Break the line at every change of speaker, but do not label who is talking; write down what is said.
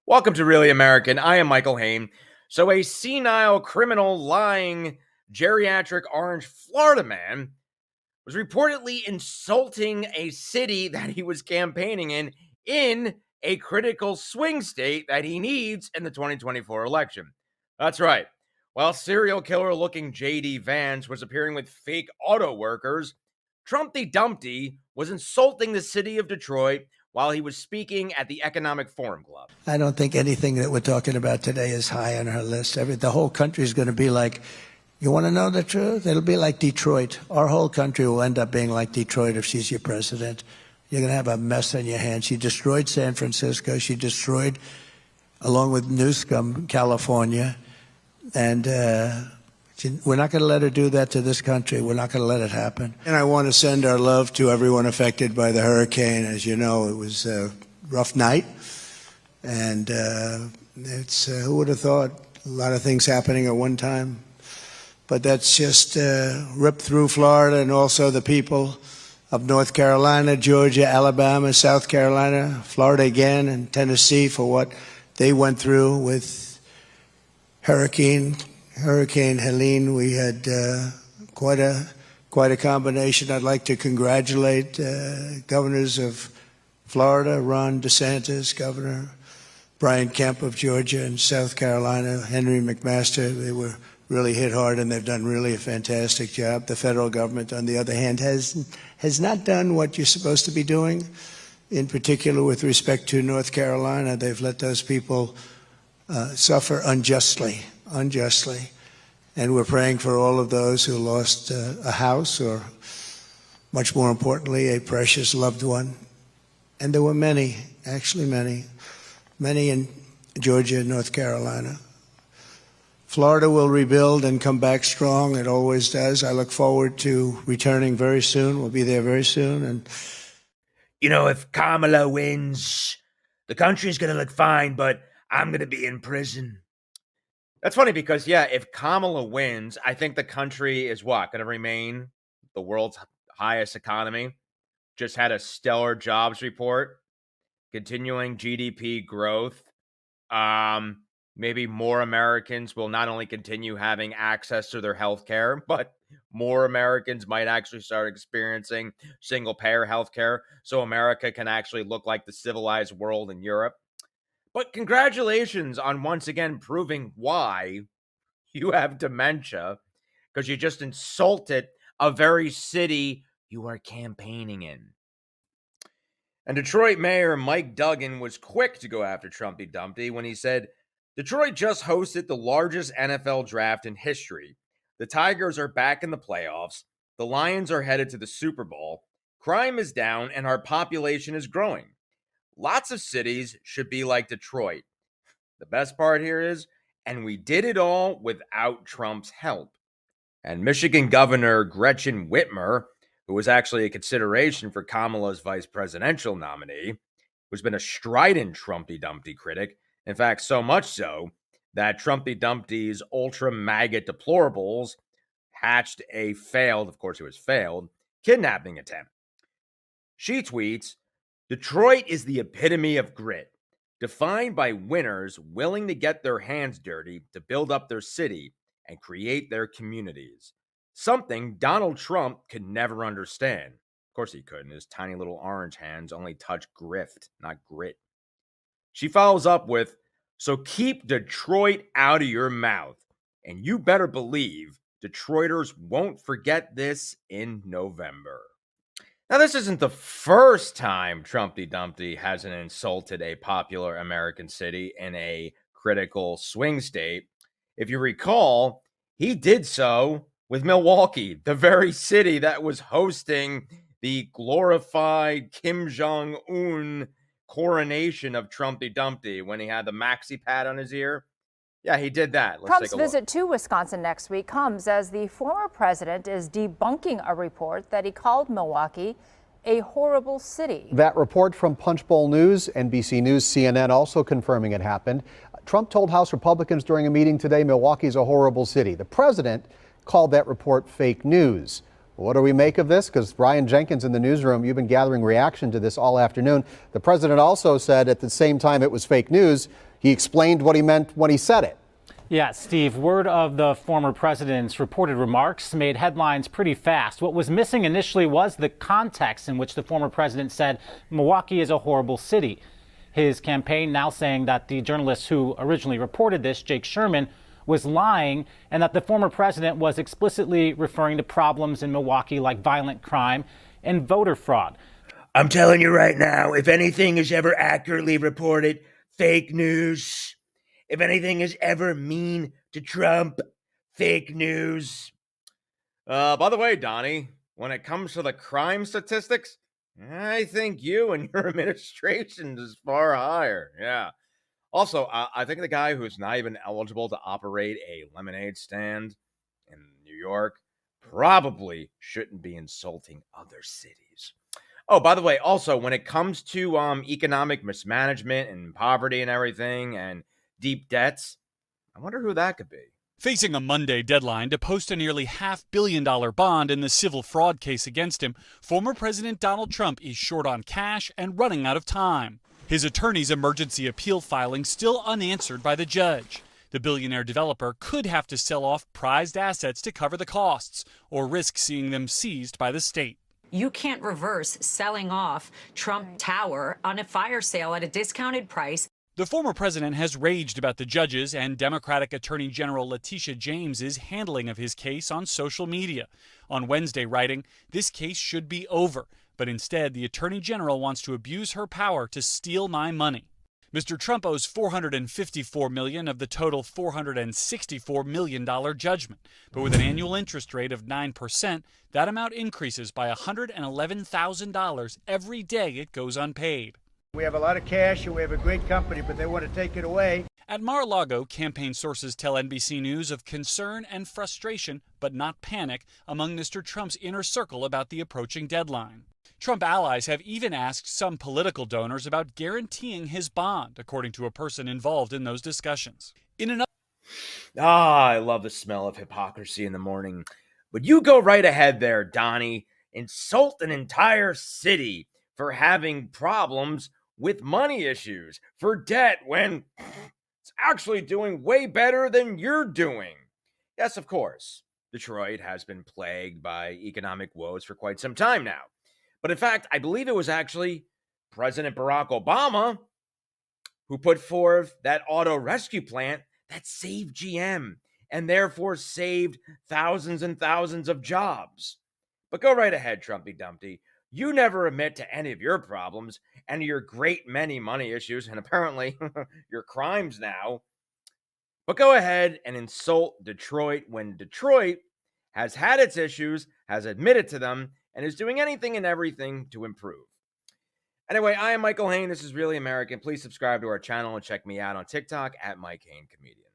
Welcome to Really American. I am Michael Hayne. So, a senile, criminal, lying, geriatric orange Florida man was reportedly insulting a city that he was campaigning in a critical swing state that he needs in the 2024 election. That's right. While serial killer looking J.D. Vance was appearing with fake auto workers, Trumpy Dumpty was insulting the city of Detroit while he was speaking at the Economic Forum Club.
I don't think anything that we're talking about today is high on her list. The whole country is going to be like, you want to know the truth? It'll be like Detroit. Our whole country will end up being like Detroit if she's your president. You're going to have a mess on your hands. She destroyed San Francisco. She destroyed, along with Newsom, California. And we're not going to let her do that to this country. We're not going to let it happen. And I want to send our love to everyone affected by the hurricane. As you know, it was a rough night. And who would have thought a lot of things happening at one time? But that's just ripped through Florida and also the people of North Carolina, Georgia, Alabama, South Carolina, Florida again, and Tennessee for what they went through with Hurricane Helene. We had quite a combination. I'd like to congratulate governors of Florida, Ron DeSantis, Governor Brian Kemp of Georgia and South Carolina, Henry McMaster. They were really hit hard, and they've done really a fantastic job. The federal government, on the other hand, has not done what you're supposed to be doing, in particular with respect to North Carolina. They've let those people suffer unjustly. And we're praying for all of those who lost a house or, much more importantly, a precious loved one. And there were many, actually many in Georgia and North Carolina. Florida will rebuild and come back strong. It always does. I look forward to returning very soon. We'll be there very soon. And
if Kamala wins, the country's going to look fine, but I'm going to be in prison. That's funny because, if Kamala wins, I think the country is going to remain the world's highest economy. Just had a stellar jobs report, continuing GDP growth. Maybe more Americans will not only continue having access to their health care, but more Americans might actually start experiencing single-payer health care, so America can actually look like the civilized world in Europe. But congratulations on once again proving why you have dementia, because you just insulted a very city you are campaigning in. And Detroit Mayor Mike Duggan was quick to go after Trumpy Dumpty when he said, Detroit just hosted the largest NFL draft in history. The Tigers are back in the playoffs. The Lions are headed to the Super Bowl. Crime is down and our population is growing. Lots of cities should be like Detroit. The best part here is, and we did it all without Trump's help. And Michigan Governor Gretchen Whitmer, who was actually a consideration for Kamala's vice presidential nominee, who's been a strident Trumpy Dumpty critic, in fact, so much so that Trumpy Dumpty's ultra MAGA deplorables hatched a failed kidnapping attempt. She tweets, Detroit is the epitome of grit, defined by winners willing to get their hands dirty to build up their city and create their communities. Something Donald Trump could never understand. Of course he couldn't. His tiny little orange hands only touch grift, not grit. She follows up with, so keep Detroit out of your mouth. And you better believe Detroiters won't forget this in November. Now, this isn't the first time Trumpy Dumpty hasn't insulted a popular American city in a critical swing state. If you recall, he did so with Milwaukee, the very city that was hosting the glorified Kim Jong-un coronation of Trumpy Dumpty when he had the maxi pad on his ear. Yeah, he did that.
Trump's visit to Wisconsin next week comes as the former president is debunking a report that he called Milwaukee a horrible city.
That report from Punchbowl News, NBC News, CNN also confirming it happened. Trump told House Republicans during a meeting today Milwaukee's a horrible city. The president called that report fake news. What do we make of this? Because Ryan Jenkins in the newsroom, you've been gathering reaction to this all afternoon. The president also said at the same time it was fake news, He explained what he meant when he said it.
Yeah, Steve, word of the former president's reported remarks made headlines pretty fast. What was missing initially was the context in which the former president said Milwaukee is a horrible city. His campaign now saying that the journalist who originally reported this, Jake Sherman, was lying, and that the former president was explicitly referring to problems in Milwaukee like violent crime and voter fraud.
I'm telling you right now, if anything is ever accurately reported, fake news. If anything is ever mean to Trump, fake news. By the way, Donnie, when it comes to the crime statistics, I think you and your administration is far higher. Yeah. Also, I think the guy who's not even eligible to operate a lemonade stand in New York probably shouldn't be insulting other cities. Oh, by the way, also, when it comes to economic mismanagement and poverty and everything and deep debts, I wonder who that could be.
Facing a Monday deadline to post a nearly $500 million bond in the civil fraud case against him, former President Donald Trump is short on cash and running out of time. His attorney's emergency appeal filing still unanswered by the judge. The billionaire developer could have to sell off prized assets to cover the costs or risk seeing them seized by the state.
You can't reverse selling off Trump Tower on a fire sale at a discounted price.
The former president has raged about the judges and Democratic Attorney General Letitia James's handling of his case on social media. On Wednesday, writing, "This case should be over, but instead the Attorney General wants to abuse her power to steal my money." Mr. Trump owes $454 million of the total $464 million judgment, but with an annual interest rate of 9%, that amount increases by $111,000 every day it goes unpaid.
We have a lot of cash and we have a great company, but they want to take it away.
At Mar-a-Lago, campaign sources tell NBC News of concern and frustration, but not panic, among Mr. Trump's inner circle about the approaching deadline. Trump allies have even asked some political donors about guaranteeing his bond, according to a person involved in those discussions.
I love the smell of hypocrisy in the morning. But you go right ahead there, Donnie. Insult an entire city for having problems with money issues, for debt, when it's actually doing way better than you're doing. Yes, of course, Detroit has been plagued by economic woes for quite some time now. But in fact, I believe it was actually President Barack Obama who put forth that auto rescue plant that saved GM and therefore saved thousands and thousands of jobs. But go right ahead, Trumpy Dumpty. You never admit to any of your problems and your great many money issues and apparently your crimes now. But go ahead and insult Detroit when Detroit has had its issues, has admitted to them, and is doing anything and everything to improve. Anyway, I am Michael Hayne. This is Really American. Please subscribe to our channel and check me out on TikTok at Mike Hayne Comedian.